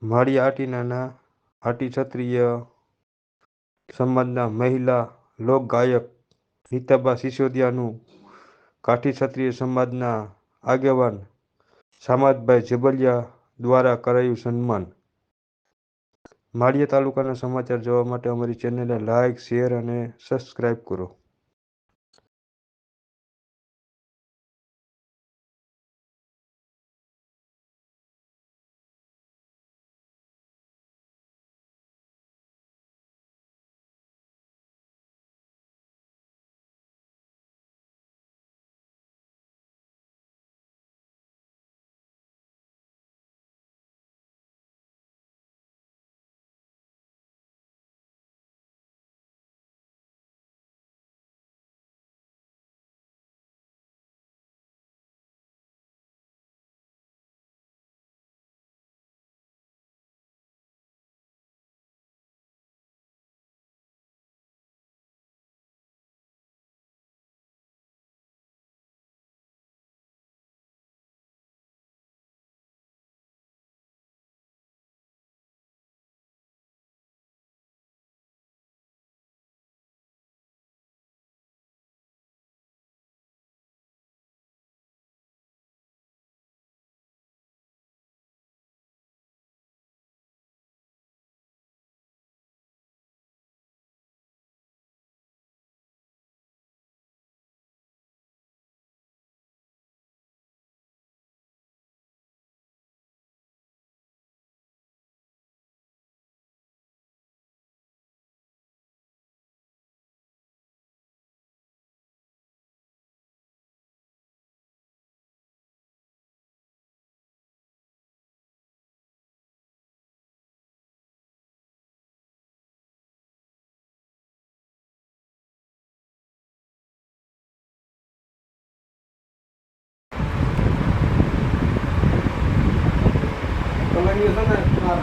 માળી આટીનાના આટી ક્ષત્રિય સમાજના મહિલા લોકગાયક નીતાબા સિસોદિયાનું કાઠી ક્ષત્રિય સમાજના આગેવાન સામતભાઈ ઝબલિયા દ્વારા કરાયું સન્માન। માળિયા તાલુકાના સમાચાર જોવા માટે અમારી ચેનલને લાઇક, શેર અને સબસ્ક્રાઇબ કરો।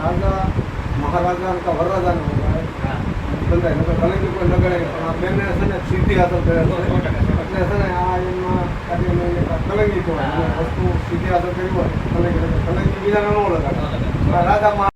राजा महाराजा का वरराजा બંધાય નકર કલંકી કોઈ ન ગણાય પણ આ બેને છે ને સિદ્ધિ હાંસલ કરે છે એટલે છે ને આ એમાં કલંકી કહેવાય વસ્તુ સિદ્ધિ હાંસલ કરી હોય કલંકી બીજાને ન લગાડે રાજા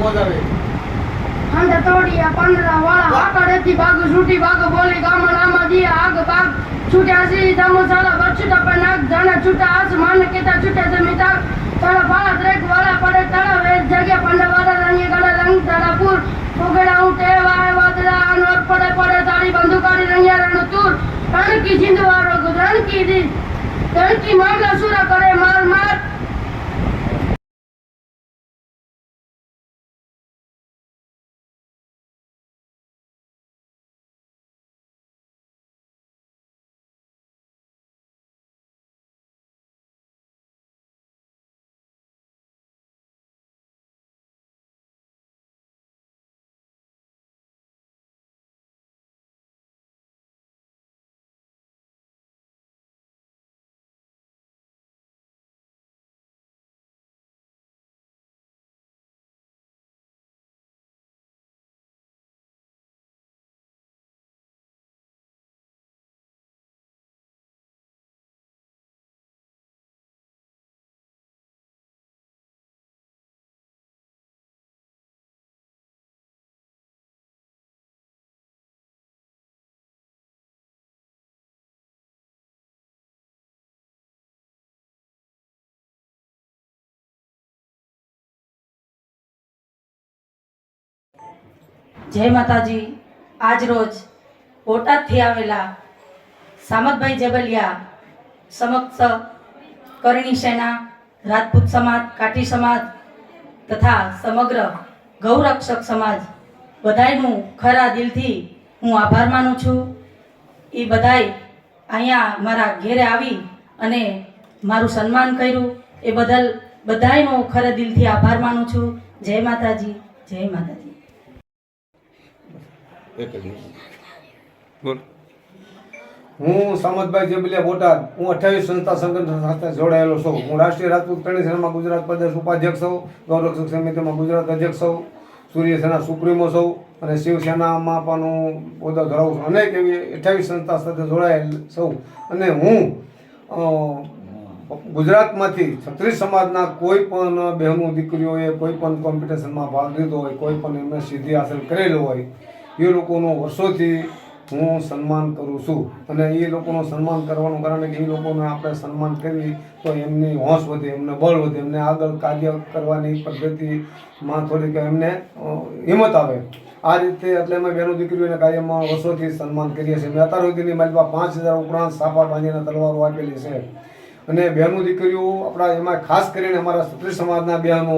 મોજ આવે. અંધ તોડિયા પાંદડા વાળા આકડેથી ભાગ છૂટી ભાગ બોલી ગામડામાં દિયા આગ ભાગ છૂટ્યા સી ધમસાલા બચુટા પર નાક જાણે છૂટા આસમાન કેતા છૂટે જમીતા તળા ભાળા ત્રેક વાળા પડે તળાવે જગ્યા પાંડવાળા રંગી ગળે રંગ તળાપુર ઉગડા ઉઠે વાય વાદળા અનવર પડે પડે તાળી બંદૂકાળી રંગિયા રણ તુર રણકી જીંદવારો રણકી મામલા સુરા કરે માર માર. જય માતાજી. આજ રોજ બોટાદથી આવેલા સામતભાઈ જેબલિયા સમક્ષ કરણી સેના, રાજપૂત સમાજ, કાઠી સમાજ તથા સમગ્ર ગૌરક્ષક સમાજ બધાયનું ખરા દિલથી હું આભાર માનું છું. એ બધાય અહીંયા મારા ઘેરે આવી અને મારું સન્માન કર્યું એ બદલ બધાયનો ખરા દિલથી આભાર માનું છું. જય માતાજી, જય માતાજી. હું સામતભાઈ જેબલિયા બોટાદ. હું 28 સંસ્થા સંગઠન સાથે જોડાયેલો છું. હું રાષ્ટ્રીય રાજપૂત કરણી સેનામાં ગુજરાત પ્રદેશ ઉપાધ્યક્ષ છું, ગૌરક્ષક સમિતિમાં ગુજરાત અધ્યક્ષ છું, સૂર્ય સેના સુપ્રીમો છું અને શિવસેનામાં પણ હું હોદ્દો ધરાવું છું. અનેક એવી 28 સંસ્થા સાથે જોડાયેલ છું અને હું ગુજરાતમાંથી ક્ષત્રિય સમાજના કોઈ પણ બહેનો દીકરીઓએ કોઈ પણ કોમ્પિટિશનમાં ભાગ લીધો હોય, કોઈ પણ એમને સિદ્ધિ હાંસલ કરેલો હોય, એ લોકોનું વર્ષોથી હું સન્માન કરું છું. અને એ લોકોનું સન્માન કરવાનું કારણ કે એ લોકોને આપણે સન્માન કરવી તો એમની હોશ વધે, એમને બળ વધે, એમને આગળ કાર્ય કરવાની પદ્ધતિમાં થોડીક એમને હિંમત આવે. આ રીતે એટલે અમે બહેનો દીકરીઓને કાર્યમાં વર્ષોથી સન્માન કરીએ છીએ. મેં અત્યાર સુધીની મારી પાસે 5000 ઉપરાંત સાપા બાંધીને તલવારો આપેલી છે. અને બહેનો દીકરીઓ આપણા એમાં ખાસ કરીને અમારા ક્ષત્રિય સમાજના બહેનો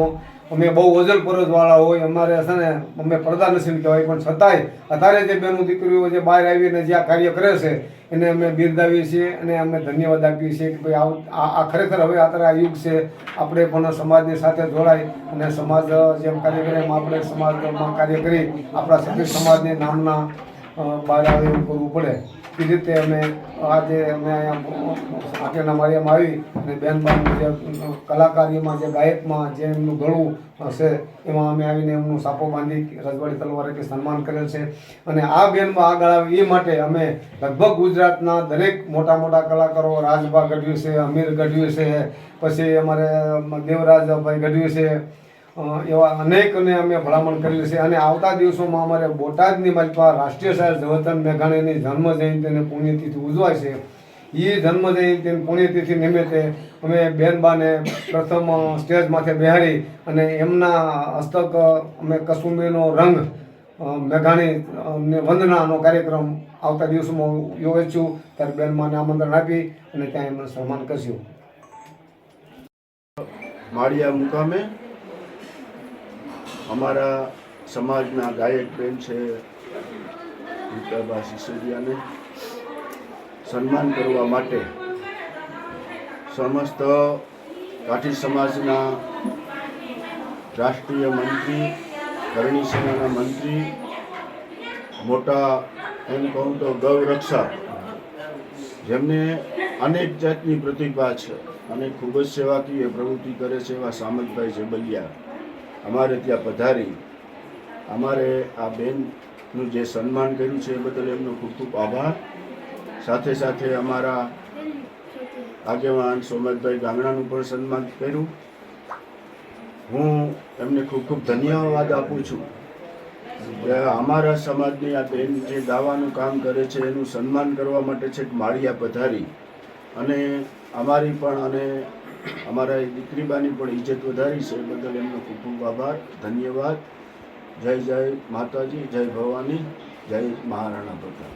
અમે બહુ વજલ પરજવાળા હોય, અમારે છે ને અમે પડદા નસીબ કહેવાય, પણ છતાંય અત્યારે જે બહેનો દીકરીઓ જે બહાર આવીને જે આ કાર્ય કરે છે એને અમે બિરદાવીએ છીએ અને અમે ધન્યવાદ આપીએ છીએ કે ભાઈ આ ખરેખર હવે અત્યારે આ યુગ છે, આપણે પણ સમાજની સાથે જોડાય અને સમાજ જેમ કાર્ય કરે એમ આપણે સમાજમાં કાર્ય કરી આપણા ક્ષત્રિય સમાજની નામના બહાર આવે એવું કરવું પડે. એ રીતે અમે આજે અમે અહીંયા આટેના માળિયામાં આવી અને બેનબાનું જે કલાકારીમાં જે ગાયકમાં જે એમનું ગળું છે એમાં અમે આવીને એમનું સાપો બાંધી રજવાડી તલવારે કે સન્માન કરેલ છે. અને આ બેનમાં આગળ આવે એ માટે અમે લગભગ ગુજરાતના દરેક મોટા મોટા કલાકારો, રાજભા ગઢવી છે, અમીર ગઢવી છે, પછી અમારે દેવરાજભાઈ ગઢવી છે, એવા અનેકને અમે ભલામણ કરેલી છે. અને આવતા દિવસોમાં અમારે બોટાદની માલિકા રાષ્ટ્રીય શાયર ઝવેરચંદ મેઘાણીની જન્મ જયંતિ અને પુણ્યતિથિ ઉજવાય છે. એ જન્મ જયંતિ અને પુણ્યતિથિ નિમિત્તે અમે બેનબાને પ્રથમ સ્ટેજ માથે બેહાડી અને એમના હસ્તક અમે કસુંબીનો રંગ મેઘાણી વંદનાનો કાર્યક્રમ આવતા દિવસોમાં યોજીશું. ત્યારે બેનબાને આમંત્રણ આપી અને ત્યાં એમને સન્માન કરશું. માળિયા મુકામે અમારા સમાજના ગાયક બેન છે વિકાબા સિસોદિયાને સન્માન કરવા માટે સમસ્ત કાઠી સમાજના રાષ્ટ્રીય મંત્રી, કરણી સેનાના મંત્રી, મોટા એમ કહું તો ગૌરક્ષક, જેમને અનેક જાતની પ્રતિભા છે અને ખૂબ જ સેવાકીય પ્રવૃત્તિ કરે છે એવા સામતભાઈ જેબલિયા અમારે ત્યાં પધારી અમારે આ બેનનું જે સન્માન કર્યું છે એ બદલ એમનો ખૂબ ખૂબ આભાર. સાથે સાથે અમારા આગેવાન સોમતભાઈ ગાંગણાનું પણ સન્માન કર્યું હું એમને ખૂબ ખૂબ ધન્યવાદ આપું છું કે અમારા સમાજની આ બેન જે ગાવાનું કામ કરે છે એનું સન્માન કરવા માટે છે માળિયા પધારી અને અમારી પણ અને અમારા દીકરીબાની પણ ઇજ્જત વધારી છે. એ બદલ એમનો ખૂબ ખૂબ આભાર, ધન્યવાદ. જય જય માતાજી, જય ભવાની, જય મહારાણા પ્રતાપ.